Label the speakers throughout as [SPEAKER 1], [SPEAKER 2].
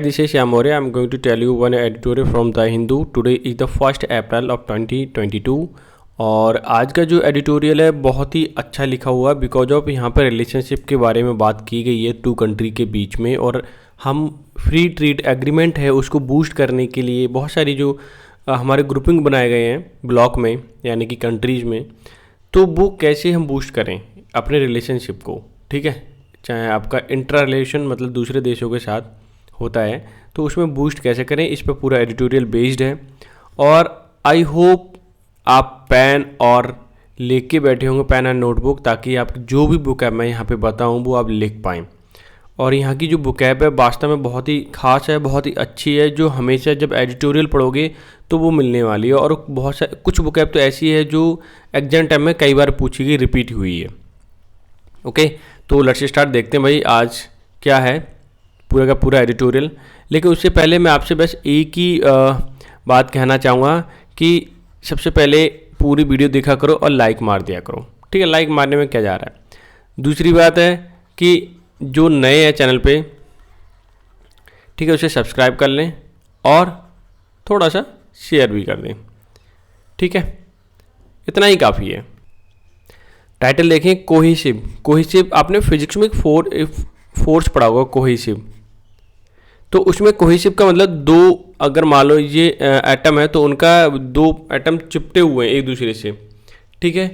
[SPEAKER 1] this is Shyam Maurya. I'm going to tell you one editorial from The Hindu. Today is the 1st April of 2022 और आज का जो editorial है बहुत ही अच्छा लिखा हुआ है बिकॉज ऑफ यहाँ पर रिलेशनशिप के बारे में बात की गई है टू कंट्री के बीच में, और हम फ्री ट्रेड एग्रीमेंट है उसको बूस्ट करने के लिए बहुत सारी जो हमारे ग्रुपिंग बनाए गए हैं ब्लॉक में यानी कि कंट्रीज़ में, तो वो कैसे हम बूस्ट करें अपने रिलेशनशिप को। ठीक है, चाहे आपका इंट्रा रिलेशन मतलब दूसरे देशों के साथ होता है तो उसमें बूस्ट कैसे करें, इस पर पूरा एडिटोरियल बेस्ड है। और आई होप आप पेन और लेके बैठे होंगे, पेन एंड नोटबुक, ताकि आप जो भी बुक है मैं यहाँ पे बताऊँ वो आप लिख पाएँ। और यहाँ की जो बुकैब है वास्तव में बहुत ही ख़ास है, बहुत ही अच्छी है, जो हमेशा जब एडिटोरियल पढ़ोगे तो वो मिलने वाली है। और बहुत सारे कुछ बुकैब तो ऐसी है जो एग्जाम टाइम में कई बार पूछी गई, रिपीट हुई है। ओके, तो लेट्स स्टार्ट, देखते हैं भाई आज क्या है पूरा का पूरा एडिटोरियल। लेकिन उससे पहले मैं आपसे बस एक ही बात कहना चाहूँगा कि सबसे पहले पूरी वीडियो देखा करो और लाइक मार दिया करो। ठीक है, लाइक मारने में क्या जा रहा है। दूसरी बात है कि जो नए हैं चैनल पे, ठीक है, उसे सब्सक्राइब कर लें और थोड़ा सा शेयर भी कर दें। ठीक है, इतना ही काफ़ी है। टाइटल देखें, कोहेसिव। कोहेसिव आपने फिजिक्स में फोर्स पढ़ा होगा, कोहेसिव। तो उसमें कोहेसिव का मतलब दो, अगर मान लो ये एटम है तो उनका दो एटम चिपटे हुए हैं एक दूसरे से, ठीक है,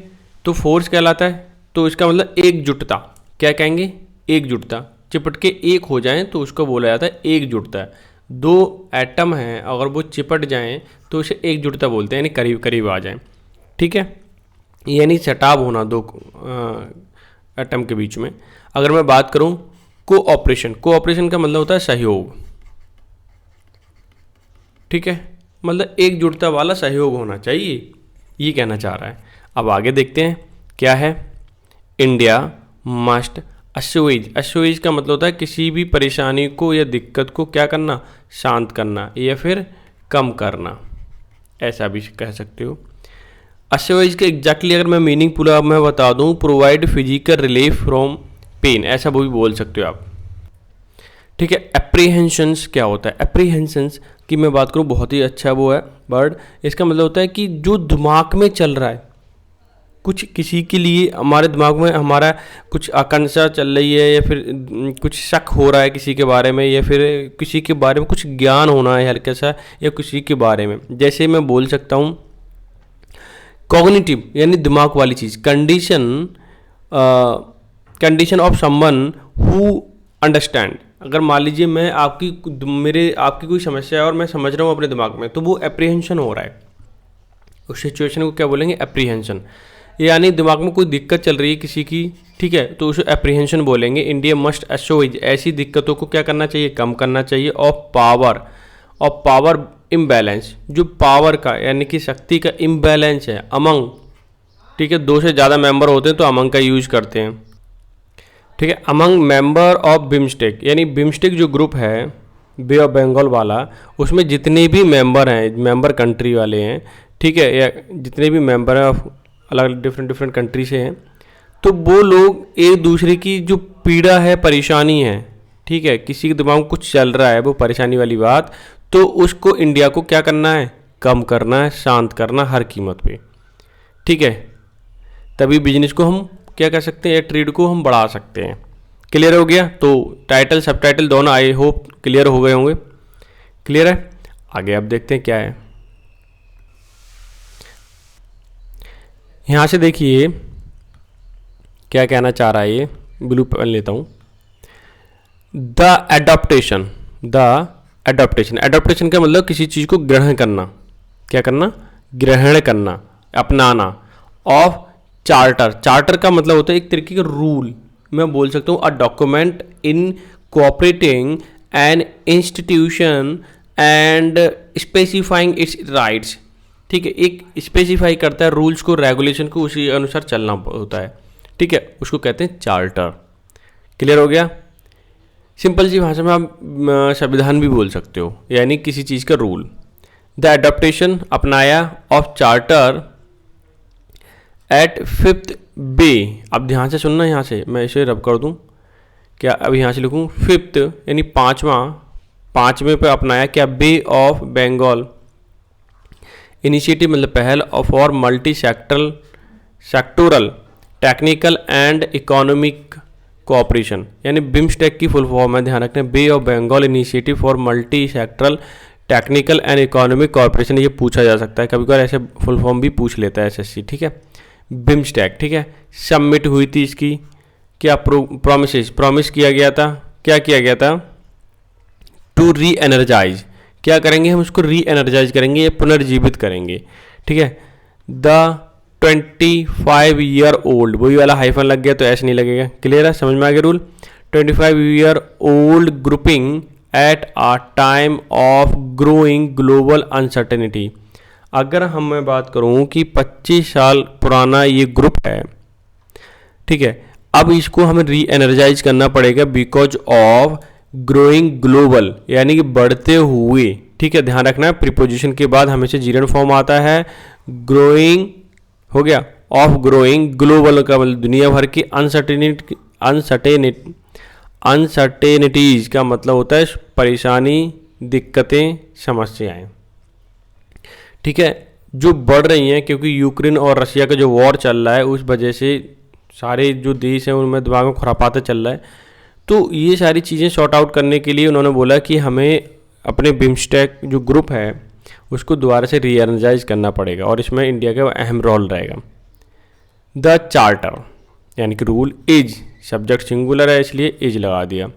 [SPEAKER 1] तो फोर्स कहलाता है। तो इसका मतलब एकजुटता, क्या कहेंगे, एकजुटता। चिपट के एक हो जाएं तो उसको बोला जाता है एकजुटता। दो एटम हैं अगर वो चिपट जाएं तो उसे एकजुटता बोलते हैं, यानी करीब करीब आ जाएं। ठीक है, यानी सटाव होना दो एटम के बीच में। अगर मैं बात करूं कोऑपरेशन, कोऑपरेशन का मतलब होता है सहयोग। ठीक है, मतलब एकजुटता वाला सहयोग होना चाहिए, ये कहना चाह रहा है। अब आगे देखते हैं क्या है। India must अश्योज। अश्योज का मतलब होता है किसी भी परेशानी को या दिक्कत को क्या करना, शांत करना या फिर कम करना, ऐसा भी कह सकते हो। अश्योज के एग्जैक्टली अगर मैं मीनिंग पूरा मैं बता दूं, provide physical relief from pain, ऐसा वो भी बोल सकते हो आप। ठीक है, एप्रीहेंशंस क्या होता है। एप्रीहेंशंस की मैं बात करूं, बहुत ही अच्छा वो है वर्ड। इसका मतलब होता है कि जो दिमाग में चल रहा है कुछ, किसी के लिए हमारे दिमाग में हमारा कुछ आकांक्षा चल रही है या फिर कुछ शक हो रहा है किसी के बारे में, या फिर किसी के बारे में कुछ ज्ञान होना है हल्का सा, या किसी के बारे में, जैसे मैं बोल सकता हूँ कॉग्निटिव यानी दिमाग वाली चीज़, condition of someone who understand. अगर मान लीजिए मैं आपकी कोई समस्या है और मैं समझ रहा हूँ अपने दिमाग में, तो वो एप्रीहेंशन हो रहा है, उस सिचुएशन को क्या बोलेंगे, एप्रीहेंशन। यानी दिमाग में कोई दिक्कत चल रही है किसी की, ठीक है, तो उसे एप्रीहेंशन बोलेंगे। इंडिया मस्ट अश्योज, ऐसी दिक्कतों को क्या करना चाहिए, कम करना चाहिए। ऑफ पावर इम्बैलेंस, जो पावर का यानी कि शक्ति का इम्बैलेंस है अमंग, ठीक है, दो से ज़्यादा मेंबर होते हैं तो अमंग का यूज करते हैं। ठीक है, अमंग मेंबर ऑफ बिम्स्टेक, यानी बिम्स्टेक जो ग्रुप है बे ऑफ बंगाल वाला, उसमें जितने भी मेंबर हैं, मेंबर कंट्री वाले हैं, ठीक है, या जितने भी मेंबर हैं अलग डिफरेंट कंट्री से हैं, तो वो लोग एक दूसरे की जो पीड़ा है, परेशानी है, ठीक है, किसी के दिमाग में कुछ चल रहा है वो परेशानी वाली बात, तो उसको इंडिया को क्या करना है, कम करना है, शांत करना हर कीमत पे। ठीक है, तभी बिजनेस को हम क्या कर सकते हैं, ट्रेड को हम बढ़ा सकते हैं। क्लियर हो गया। तो टाइटल सब टाइटल दोनों आई होप क्लियर हो गए होंगे। क्लियर है, आगे अब देखते हैं क्या है। यहाँ से देखिए क्या कहना चाह रहा है ये, ब्लू पेन लेता हूँ। द एडॉप्टेशन का मतलब किसी चीज़ को ग्रहण करना, क्या करना, ग्रहण करना, अपनाना। ऑफ चार्टर का मतलब होता है एक तरीके का रूल, मैं बोल सकता हूँ a document in cooperating an institution and specifying it's rights. ठीक है, एक स्पेसिफाई करता है रूल्स को, रेगुलेशन को, उसी अनुसार चलना होता है। ठीक है, उसको कहते हैं चार्टर। क्लियर हो गया। सिंपल सी भाषा में आप संविधान भी बोल सकते हो, यानी किसी चीज़ का रूल। द एडॉप्टेशन अपनाया ऑफ चार्टर एट 5th बे, अब ध्यान से सुनना, यहाँ से मैं इसे रब कर दूँ क्या, अब यहाँ से लिखूँ 5th यानी 5वां 5वें पे अपनाया क्या, बे ऑफ बंगाल इनिशिएटिव, मतलब पहल for multi sectoral technical and economic cooperation, यानी बिम्स्टेक की फुल फॉर्म है, ध्यान रखना, bay of Bengal initiative for multi sectoral technical and economic cooperation. ये पूछा जा सकता है कभी कभार, ऐसे फुल फॉर्म भी पूछ लेता है एसएससी, ठीक है। बिम्स्टेक, ठीक है, सबमिट हुई थी इसकी क्या, प्रॉमिस किया गया था, क्या किया गया था, टू री एनर्जाइज, क्या करेंगे हम उसको, री एनर्जाइज करेंगे, पुनर्जीवित करेंगे, ठीक है। द 25 ईयर ओल्ड, वही वाला हाइफन लग गया तो ऐसे नहीं लगेगा, क्लियर है, समझ में आ गया rule. 25 year old grouping at a time of growing global uncertainty. अगर हम मैं बात करूं कि 25 साल पुराना ये ग्रुप है, ठीक है, अब इसको हमें री एनर्जाइज करना पड़ेगा बिकॉज ऑफ ग्रोइंग ग्लोबल, यानी कि बढ़ते हुए, ठीक है, ध्यान रखना प्रीपोजिशन के बाद हमेशा जीरन फॉर्म आता है, ग्रोइंग हो गया, ऑफ ग्रोइंग ग्लोबल का मतलब दुनिया भर की अनसर्टेनिटीज का मतलब होता है परेशानी, दिक्कतें, समस्याएं, ठीक है, जो बढ़ रही हैं, क्योंकि यूक्रेन और रशिया का जो वॉर चल रहा है उस वजह से सारे जो देश हैं उनमें दिमाग में खुरापाते चल रहा है। तो ये सारी चीज़ें सॉर्ट आउट करने के लिए उन्होंने बोला कि हमें अपने बिम्स्टेक जो ग्रुप है उसको दोबारा से री एनर्जाइज करना पड़ेगा और इसमें इंडिया का अहम रोल रहेगा। द चार्टर यानी कि रूल इज, सब्जेक्ट सिंगुलर है इसलिए इज लगा दिया।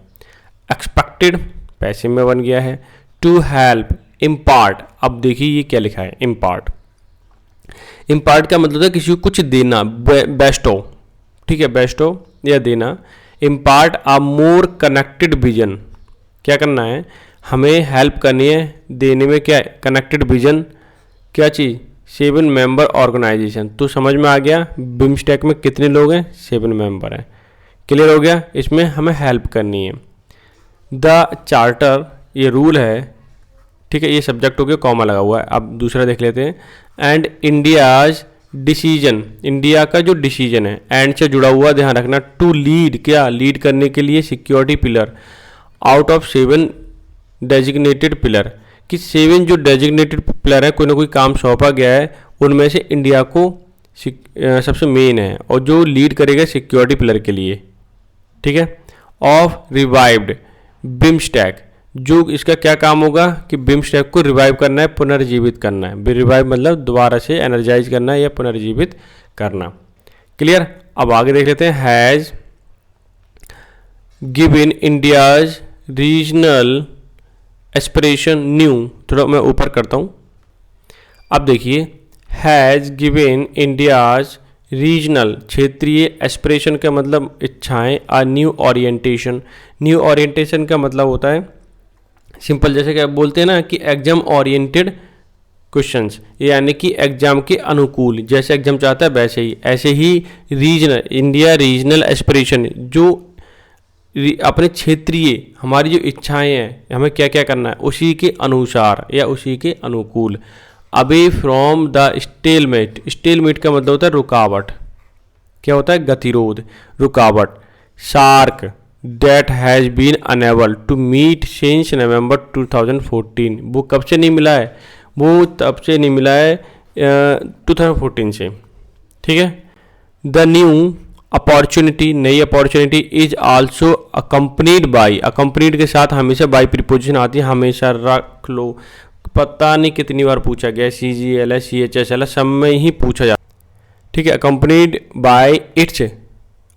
[SPEAKER 1] एक्सपेक्टेड पैसिव में बन गया है। टू हेल्प, इम्पार्ट, अब देखिए ये क्या लिखा है, इम्पार्ट। इम्पार्ट का मतलब है किसी को कुछ देना, बेस्टो, ठीक है, बेस्टो या देना। इम्पार्ट अ मोर कनेक्टेड विजन, क्या करना है, हमें हेल्प करनी है देने में, क्या है, कनेक्टेड विजन, क्या चीज़, 7 मेंबर ऑर्गेनाइजेशन। तो समझ में आ गया बिम्स्टेक में कितने लोग हैं, 7 मेंबर हैं, क्लियर हो गया, इसमें हमें हेल्प करनी है। द चार्टर ये रूल है, ठीक है, ये सब्जेक्ट हो गया, कॉमा लगा हुआ है। अब दूसरा देख लेते हैं। एंड इंडियाज डिसीजन, इंडिया का जो डिसीजन है एंड से जुड़ा हुआ, ध्यान रखना, टू लीड, क्या लीड करने के लिए security pillar out of 7 designated pillar, कि 7 जो डेजिग्नेटेड पिलर है, कोई ना कोई काम सौंपा गया है, उनमें से इंडिया को सबसे मेन है और जो लीड करेगा सिक्योरिटी पिलर के लिए, ठीक है। ऑफ रिवाइव्ड बिम्स्टेक, जो इसका क्या काम होगा कि बिम्स्टेक को रिवाइव करना है, पुनर्जीवित करना है। रिवाइव मतलब दोबारा से एनर्जाइज करना है या पुनर्जीवित करना, क्लियर। अब आगे देख लेते हैं। Has given India's regional aspiration new, थोड़ा मैं ऊपर करता हूँ। अब देखिए, हैज़ गिवन इंडियाज रीजनल, क्षेत्रीय, एस्पिरेशन का मतलब इच्छाएं, आ न्यू ओरिएंटेशन। न्यू ओरिएंटेशन का मतलब होता है सिंपल, जैसे कि बोलते हैं ना कि एग्जाम ओरिएंटेड क्वेश्चंस, यानी कि एग्जाम के अनुकूल, जैसे एग्जाम चाहता है वैसे ही। ऐसे ही रीजनल, इंडिया रीजनल एस्पिरेशन, जो अपने क्षेत्रीय हमारी जो इच्छाएं हैं, हमें क्या क्या करना है उसी के अनुसार या उसी के अनुकूल। Away from the stalemate, stalemate का मतलब होता है रुकावट, क्या होता है, गतिरोध, रुकावट। Shark that has been unable to meet since November 2014, वो कब से नहीं मिला है, वो तब से नहीं मिला है 2014 से, ठीक है। द न्यू अपॉर्चुनिटी, नई opportunity, is also accompanied by, accompanied के साथ हमेशा बाई प्रीपोजिशन आती है, हमेशा रख लो, पता नहीं कितनी बार पूछा गया, CGL है, CHSL है, सब में ही पूछा जाता, ठीक है। अकम्पनीड बाई इट्स,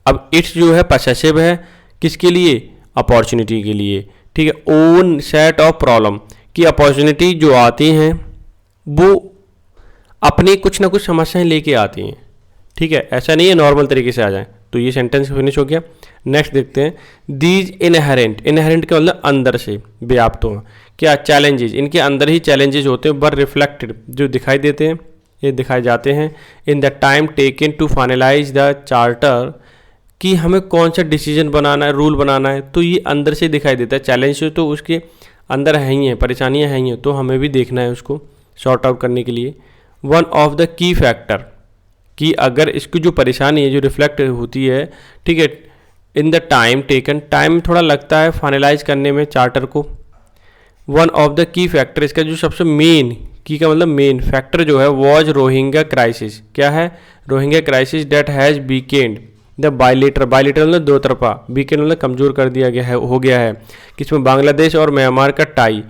[SPEAKER 1] अब इट्स जो है पसेसिव है, किसके लिए, अपॉर्चुनिटी के लिए, ठीक है। ओन सेट ऑफ प्रॉब्लम, की अपॉर्चुनिटी जो आती हैं वो अपनी कुछ ना कुछ समस्याएं लेके आती हैं, ठीक है, ऐसा नहीं है नॉर्मल तरीके से आ जाए। तो ये सेंटेंस फिनिश हो गया। नेक्स्ट देखते हैं। दीज इनहेरेंट, इनहेरेंट का मतलब अंदर से व्याप्त हो, क्या, चैलेंजेस, इनके अंदर ही चैलेंजेस होते हैं, बर रिफ्लेक्टेड, जो दिखाई देते हैं, ये दिखाए जाते हैं। In the time taken to finalize the charter, कि हमें कौन सा डिसीजन बनाना है, रूल बनाना है, तो ये अंदर से दिखाई देता है। चैलेंज तो उसके अंदर है ही है, परेशानियां हैं ही हैं, तो हमें भी देखना है उसको सॉर्ट आउट करने के लिए। One of the key factor, कि अगर इसकी जो परेशानी है जो रिफ्लेक्ट होती है, ठीक है, इन द टाइम टेकन, टाइम थोड़ा लगता है फाइनलाइज करने में चार्टर को, one of the key factor, इसका जो सबसे मेन, की का मतलब मेन फैक्टर जो है, वॉज रोहिंग्या क्राइसिस। क्या है? Rohingya crisis that has weakened the bilateral, bilateral मतलब दो तरफा, वीकेंड मतलब कमज़ोर कर दिया गया है, हो गया है किसमें, बांग्लादेश और म्यांमार का टाई,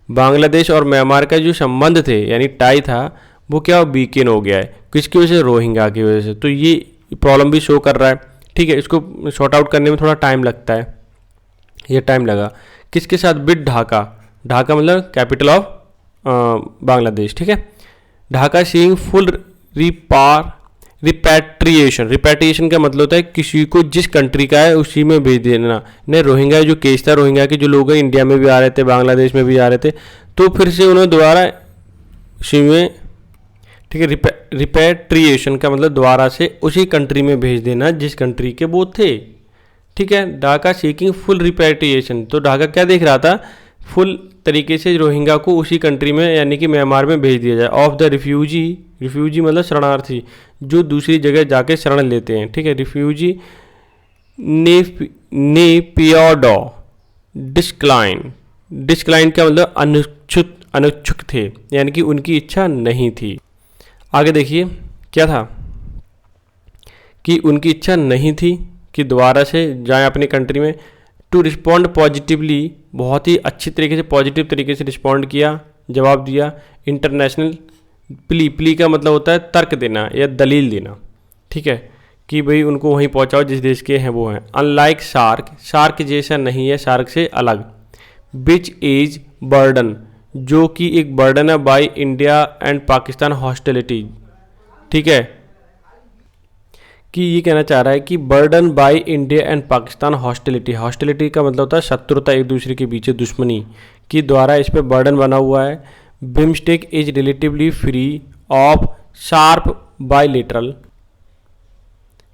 [SPEAKER 1] बांग्लादेश और म्यांमार का जो संबंध थे यानी टाई था वो क्या वीकेंड हो गया है, किसकी वजह से? रोहिंग्या की वजह से। तो ये प्रॉब्लम भी शो कर रहा है, ठीक है। इसको सॉर्ट आउट करने में थोड़ा टाइम लगता है, ये टाइम लगा। किसके साथ? विद ढाका, ढाका मतलब कैपिटल ऑफ बांग्लादेश, ठीक है। Dhaka seeing full repatriation, repatriation का मतलब होता है किसी को जिस कंट्री का है उसी में भेज देना। नहीं, रोहिंग्या जो केस था, रोहिंग्या के जो लोग हैं इंडिया में भी आ रहे थे, बांग्लादेश में भी आ रहे थे, तो फिर से उन्होंने दोबारा उसी में, ठीक है। रिपैट्रिएशन का मतलब दोबारा से उसी कंट्री में भेज देना जिस कंट्री के वो थे, ठीक है। ढाका सीकिंग फुल रिपैट्रिएशन, तो ढाका क्या देख रहा था? फुल तरीके से रोहिंग्या को उसी कंट्री में यानी कि म्यांमार में भेज दिया जाए। ऑफ द रिफ्यूजी, रिफ्यूजी मतलब शरणार्थी जो दूसरी जगह जाके शरण लेते हैं, ठीक है। रिफ्यूजी नेपियोडो डिस्क्लाइन, डिस्क्लाइन का मतलब अनुच्छुक थे यानी कि उनकी इच्छा नहीं थी। आगे देखिए क्या था कि उनकी इच्छा नहीं थी कि दोबारा से जाएं अपनी कंट्री में। टू रिस्पॉन्ड पॉजिटिवली, बहुत ही अच्छी तरीके से पॉजिटिव तरीके से रिस्पॉन्ड किया, जवाब दिया। इंटरनेशनल प्ली, प्ली का मतलब होता है तर्क देना या दलील देना, ठीक है, कि भाई उनको वहीं पहुंचाओ जिस देश के हैं वो हैं। अनलाइक सार्क, सार्क जैसा नहीं है, सार्क से अलग। विच इज बर्डन, जो कि एक बर्डन है by India and Pakistan hostility, ठीक है, कि ये कहना चाह रहा है कि burden by India and Pakistan hostility, hostility का मतलब होता है शत्रुता, एक दूसरे के पीछे दुश्मनी की द्वारा इस पर बर्डन बना हुआ है। BIMSTEC is relatively free of sharp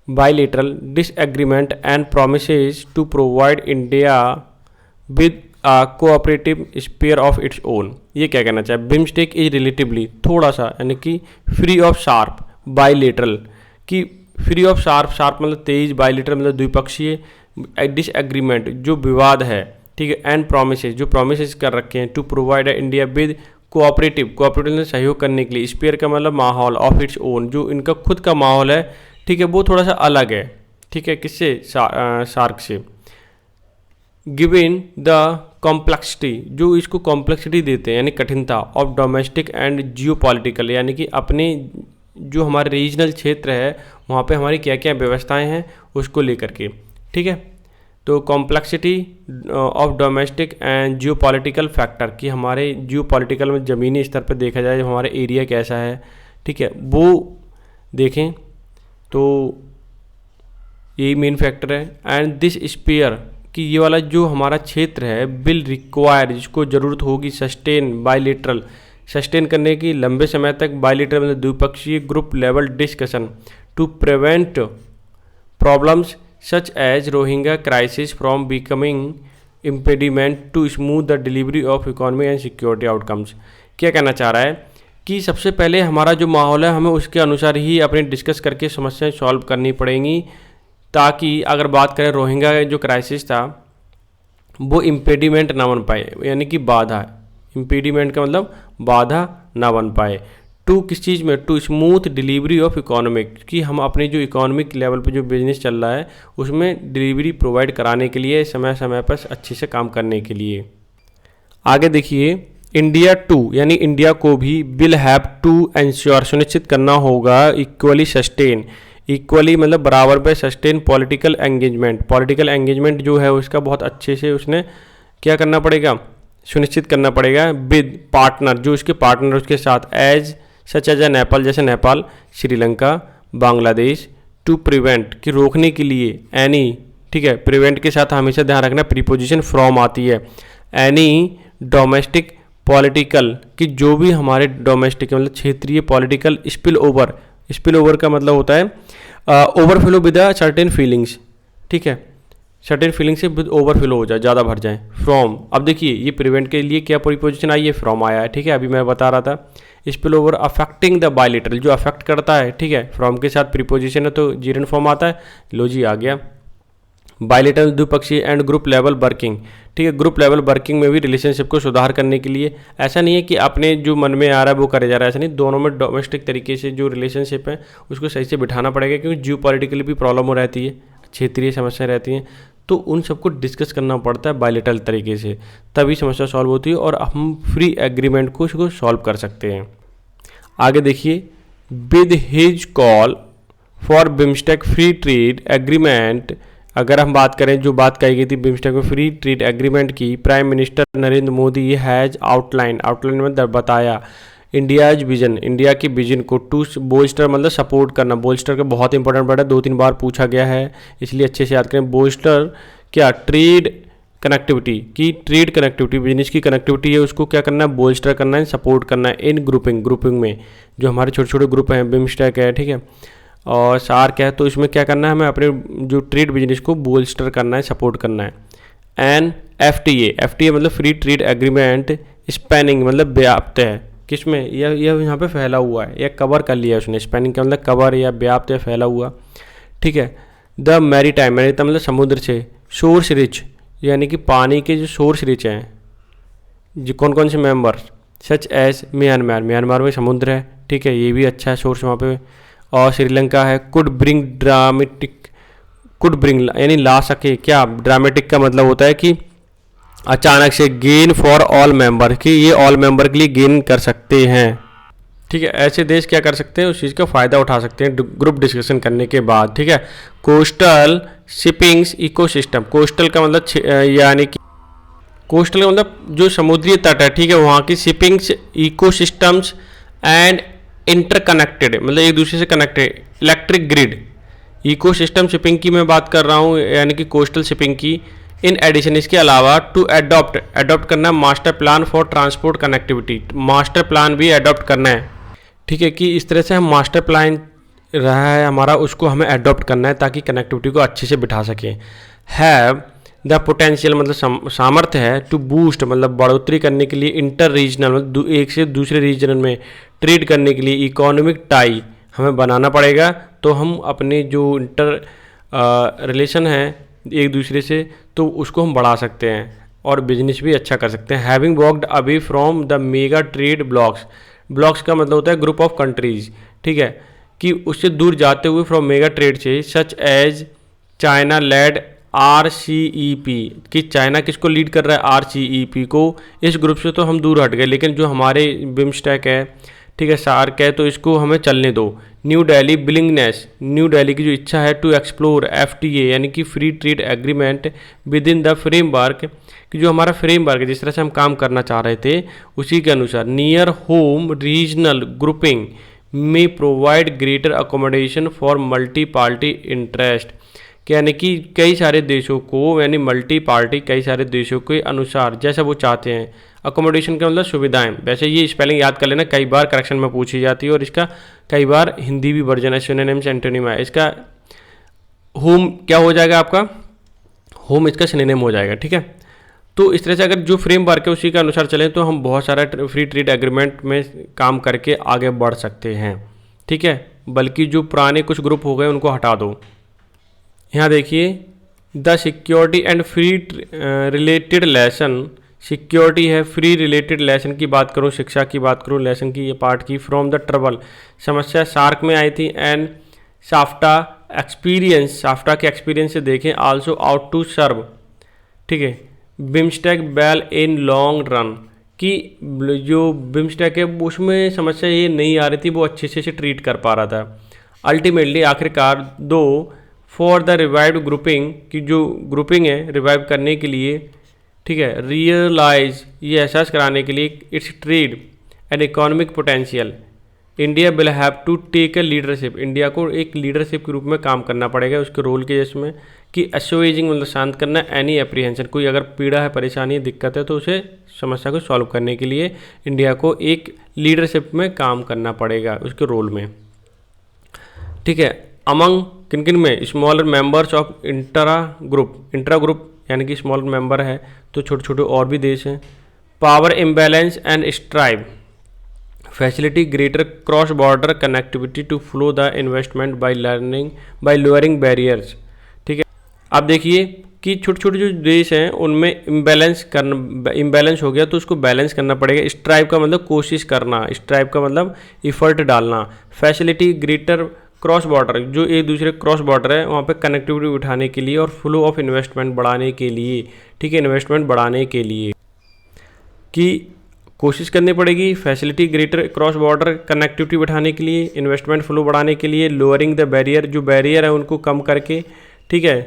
[SPEAKER 1] bilateral disagreement and promises to provide India with cooperative sphere of its own. ये क्या कहना चाहे? बिम्स्टेक इज रिलेटिवली थोड़ा सा यानी कि फ्री ऑफ शार्प बायलेटरल, कि फ्री ऑफ शार्प, शार्प मतलब तेज, बायलेटरल मतलब द्विपक्षीय, डिसएग्रीमेंट जो विवाद है, ठीक है, एंड प्रोमिसेस जो प्रोमिसेस कर रखे हैं, to provide India with cooperative, cooperative में सहयोग करने के लिए, स्पेयर का मतलब माहौल, ऑफ इट्स ओन जो इनका खुद का माहौल है, ठीक है, वो थोड़ा सा अलग है, ठीक है, किससे? शार्क से। गिवन द कॉम्प्लेक्सिटी, जो इसको कॉम्प्लेक्सिटी देते हैं यानी कठिनता, ऑफ डोमेस्टिक एंड जियोपॉलिटिकल, यानी कि अपने जो हमारे रीजनल क्षेत्र है वहाँ पे हमारी क्या क्या व्यवस्थाएं हैं उसको लेकर के, ठीक है। तो complexity of domestic and geopolitical factor, कि हमारे जियोपॉलिटिकल में ज़मीनी स्तर पर देखा जाए हमारा एरिया कैसा है, ठीक है, वो देखें, तो यही मेन फैक्टर है। एंड दिस स्पेयर, कि ये वाला जो हमारा क्षेत्र है, विल रिक्वायर, जिसको ज़रूरत होगी, सस्टेन बायलेटरल, सस्टेन करने की लंबे समय तक, बायलेटरल मतलब द्विपक्षीय group level discussion, to prevent problems such as Rohingya crisis from becoming impediment to smooth the delivery of economy and security outcomes. क्या कहना चाह रहा है कि सबसे पहले हमारा जो माहौल है हमें उसके अनुसार ही अपने डिस्कस करके समस्याएं सॉल्व करनी पड़ेंगी, ताकि अगर बात करें रोहिंग्या जो क्राइसिस था वो इम्पेडिमेंट ना बन पाए, यानी कि बाधा, इम्पेडिमेंट का मतलब बाधा ना बन पाए। टू किस चीज़ में? To smooth delivery of economic, कि हम अपने जो इकोनॉमिक लेवल पे जो बिजनेस चल रहा है उसमें डिलीवरी प्रोवाइड कराने के लिए, समय समय पर अच्छे से काम करने के लिए। आगे देखिए, इंडिया टू, यानी इंडिया को भी विल हैव टू एंश्योर, सुनिश्चित करना होगा, इक्वली सस्टेन, इक्वली मतलब बराबर पे sustain political engagement, political engagement जो है उसका बहुत अच्छे से उसने क्या करना पड़ेगा? सुनिश्चित करना पड़ेगा। विद पार्टनर, जो उसके पार्टनर उसके साथ, एज सच एज नेपाल, जैसे नेपाल, श्रीलंका, बांग्लादेश, टू प्रिवेंट, कि रोकने के लिए, एनी, ठीक है, प्रिवेंट के साथ हमेशा ध्यान रखना प्रीपोजिशन फ्रॉम आती है, एनी डोमेस्टिक पॉलिटिकल, कि जो भी हमारे डोमेस्टिक मतलब क्षेत्रीय political spill over, spill over का मतलब होता है overflow with a certain feelings, ठीक है, सर्टेन फीलिंग से ओवरफ्लो हो जाए, ज़्यादा भर जाए। फ्रॉम, अब देखिए ये प्रिवेंट के लिए क्या प्रीपोजिशन आई है? फ्रॉम आया है, ठीक है, अभी मैं बता रहा था। Spill over affecting the bilateral, जो अफेक्ट करता है, ठीक है, फ्रॉम के साथ प्रीपोजिशन है तो जीरन फॉर्म आता है, लो जी आ गया। बायलेटरल द्विपक्षीय एंड ग्रुप लेवल वर्किंग, ठीक है, ग्रुप लेवल वर्किंग में भी रिलेशनशिप को सुधार करने के लिए। ऐसा नहीं है कि अपने जो मन में आ रहा है वो करे जा रहा है, ऐसा नहीं, दोनों में डोमेस्टिक तरीके से जो रिलेशनशिप है उसको सही से बिठाना पड़ेगा, क्योंकि जियो पॉलिटिकली भी प्रॉब्लम हो रहती है, क्षेत्रीय समस्या रहती हैं, तो उन सबको डिस्कस करना पड़ता है बायलेटरल तरीके से, तभी समस्या सॉल्व होती है और हम फ्री एग्रीमेंट को उसको सॉल्व कर सकते हैं। आगे देखिए, with his call for BIMSTEC free trade agreement, अगर हम बात करें जो बात कही गई थी बिम्स्टेक में फ्री ट्रेड एग्रीमेंट की, prime minister Narendra Modi has outline में बताया इंडियाज विजन, इंडिया की विजन को टू बोल्स्टर मतलब सपोर्ट करना, बोल्स्टर का बहुत इंपॉर्टेंट वर्ड है, 2-3 बार पूछा गया है, इसलिए अच्छे से याद करें। बोल्स्टर क्या, ट्रेड कनेक्टिविटी की, ट्रेड कनेक्टिविटी बिजनेस की कनेक्टिविटी है उसको क्या करना है, बोल्स्टर करना है, सपोर्ट करना है इन ग्रुपिंग में जो हमारे छोटे छोटे ग्रुप हैं, बिम्स्टेक है, ठीक है, और सार्क है, तो इसमें क्या करना है, हमें अपने जो ट्रेड बिजनेस को बोल्स्टर करना है, सपोर्ट करना है। एंड एफटीए मतलब फ्री ट्रेड एग्रीमेंट स्पैनिंग मतलब व्याप्त है, किसमें, यह यहाँ पे फैला हुआ है, यह कवर कर लिया उसने, स्पैनिंग का मतलब कवर या व्याप्त या फैला हुआ, ठीक है। द मैरीटाइम मतलब समुद्र से, सोर्स रिच यानी कि पानी के जो सोर्स रिच हैं, जो कौन कौन से मेंबर, सच एज म्यांमार में समुद्र है, ठीक है, ये भी अच्छा है सोर्स वहाँ पे, और श्रीलंका है। कुड ब्रिंग यानी ला सके, क्या ड्रामेटिक का मतलब होता है कि अचानक से, गेन फॉर ऑल मेंबर कि ये ऑल मेंबर के लिए गेन कर सकते हैं, ठीक है, ऐसे देश क्या कर सकते हैं, उस चीज़ का फ़ायदा उठा सकते हैं ग्रुप डिस्कशन करने के बाद, ठीक है। कोस्टल शिपिंग्स इकोसिस्टम, कोस्टल का मतलब यानी कि कोस्टल का मतलब जो समुद्री तट है, ठीक है, वहाँ की शिपिंग्स इकोसिस्टम्स एंड इंटरकनेक्टेड मतलब एक दूसरे से connected, electric grid, ecosystem shipping की मैं बात कर रहा हूँ, यानी कि कोस्टल शिपिंग की। इन एडिशन इसके अलावा टू अडॉप्ट करना master plan for transport connectivity, master plan भी अडॉप्ट करना है, ठीक है, कि इस तरह से हम मास्टर प्लान रहा है हमारा उसको हमें अडॉप्ट करना है ताकि कनेक्टिविटी को अच्छे से बिठा सकें। हैव द पोटेंशियल मतलब सामर्थ्य है, टू बूस्ट मतलब बढ़ोतरी करने के लिए, इंटर रीजनल मतलब एक से दूसरे रीजन में ट्रेड करने के लिए, इकोनॉमिक टाई हमें बनाना पड़ेगा, तो हम अपने जो इंटर रिलेशन है एक दूसरे से तो उसको हम बढ़ा सकते हैं और बिजनेस भी अच्छा कर सकते हैं। Having walked away from the mega trade blocks का मतलब होता है ग्रुप ऑफ कंट्रीज, ठीक है, कि उससे दूर जाते हुए फ्रॉम मेगा ट्रेड से, such as China led RCEP कि चाइना किसको लीड कर रहा है, RCEP को, इस ग्रुप से तो हम दूर हट गए, लेकिन जो हमारे बिम्स्टेक है, ठीक है, सार्क है, तो इसको हमें चलने दो। New Delhi willingness, new Delhi की जो इच्छा है टू एक्सप्लोर FTA यानी कि free trade agreement with in the framework, कि जो हमारा फ्रेमवर्क जिस तरह से हम काम करना चाह रहे थे उसी के अनुसार, नियर होम रीजनल ग्रुपिंग में provide greater accommodation for multi party interest, यानी कि कई सारे देशों को, यानी मल्टी पार्टी कई सारे देशों के अनुसार जैसा वो चाहते हैं, अकोमोडेशन का मतलब सुविधाएं, वैसे ये स्पेलिंग याद कर लेना, कई बार करेक्शन में पूछी जाती है और इसका कई बार हिंदी भी वर्जन है, सिनोनिम्स एंटोनिम है, इसका होम क्या हो जाएगा आपका, होम इसका सिनोनिम हो जाएगा, ठीक है। तो इस तरह से अगर जो फ्रेमवर्क है उसी के अनुसार चलें तो हम बहुत सारा फ्री ट्रेड एग्रीमेंट में काम करके आगे बढ़ सकते हैं, ठीक है, बल्कि जो पुराने कुछ ग्रुप हो गए उनको हटा दो। यहाँ देखिए, the security and free related lesson, security है, फ्री रिलेटेड लेसन की बात करूँ, शिक्षा की बात करूँ, लेसन की ये पार्ट की, फ्रॉम द ट्रबल समस्या सार्क में आई थी, एंड साफ्टा साफ्टा के एक्सपीरियंस से देखें, आल्सो आउट टू सर्व, ठीक है, BIMSTEC well in long run, कि जो बिम्स्टेक है उसमें समस्या ये नहीं आ रही थी, वो अच्छे से ट्रीट कर पा रहा था। अल्टीमेटली आखिरकार दो फॉर द रिवाइव्ड ग्रुपिंग, की जो ग्रुपिंग है रिवाइव करने के लिए, ठीक है, रियलाइज ये एहसास कराने के लिए its trade and economic potential, India will have to take a leadership, India को एक लीडरशिप के रूप में काम करना पड़ेगा उसके रोल के, जिसमें कि एसोएजिंग मतलब शांत करना, एनी एप्रीहेंशन कोई अगर पीड़ा है, परेशानी है, दिक्कत है तो उसे समस्या को सॉल्व करने के लिए इंडिया को एक लीडरशिप में काम करना पड़ेगा उसके रोल में, ठीक है। अमंग किन किन में, smaller members of intra group यानी कि स्मॉल मेंबर है तो छोटे छोटे और भी देश हैं। Power imbalance and strive, facility greater cross border connectivity to flow the investment by lowering barriers, ठीक है। आप देखिए कि छोटे छोटे जो देश हैं उनमें इम्बैलेंस हो गया, तो उसको बैलेंस करना पड़ेगा। स्ट्राइव का मतलब कोशिश करना, स्ट्राइव का मतलब इफ़र्ट डालना। फैसिलिटी ग्रेटर क्रॉस बॉर्डर, जो एक दूसरे क्रॉस बॉर्डर है वहाँ पे कनेक्टिविटी उठाने के लिए और फ्लो ऑफ इन्वेस्टमेंट बढ़ाने के लिए, ठीक है, इन्वेस्टमेंट बढ़ाने के लिए कि कोशिश करनी पड़ेगी। Facility greater cross border connectivity बढ़ाने के लिए, इन्वेस्टमेंट फ्लो बढ़ाने के लिए, लोअरिंग द बैरियर, जो बैरियर है उनको कम करके, ठीक है,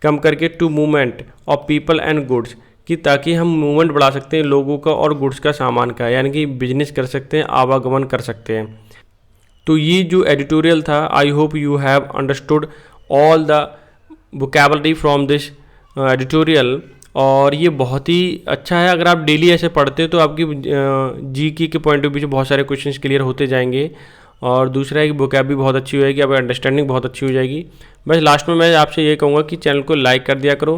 [SPEAKER 1] कम करके to movement of people and goods, कि ताकि हम मूवमेंट बढ़ा सकते हैं लोगों का और गुड्स का, सामान का, यानी कि बिजनेस कर सकते हैं, आवागमन कर सकते हैं। तो ये जो एडिटोरियल था, I hope you have understood all the vocabulary from this editorial. और ये बहुत ही अच्छा है, अगर आप डेली ऐसे पढ़ते हो तो आपकी जीके के पॉइंट ऑफ व्यू से बहुत सारे क्वेश्चंस क्लियर होते जाएंगे। और दूसरा है कि वोकैब भी बहुत अच्छी हो जाएगी, आपकी अंडरस्टैंडिंग बहुत अच्छी हो जाएगी। बस लास्ट में मैं आपसे ये कहूँगा कि चैनल को लाइक कर दिया करो,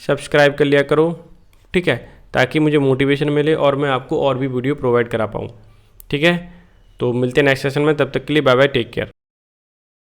[SPEAKER 1] सब्सक्राइब कर लिया करो, ठीक है, ताकि मुझे मोटिवेशन मिले और मैं आपको और भी वीडियो प्रोवाइड करा पाऊँ, ठीक है। तो मिलते हैं नेक्स्ट सेशन में, तब तक के लिए बाय बाय, टेक केयर।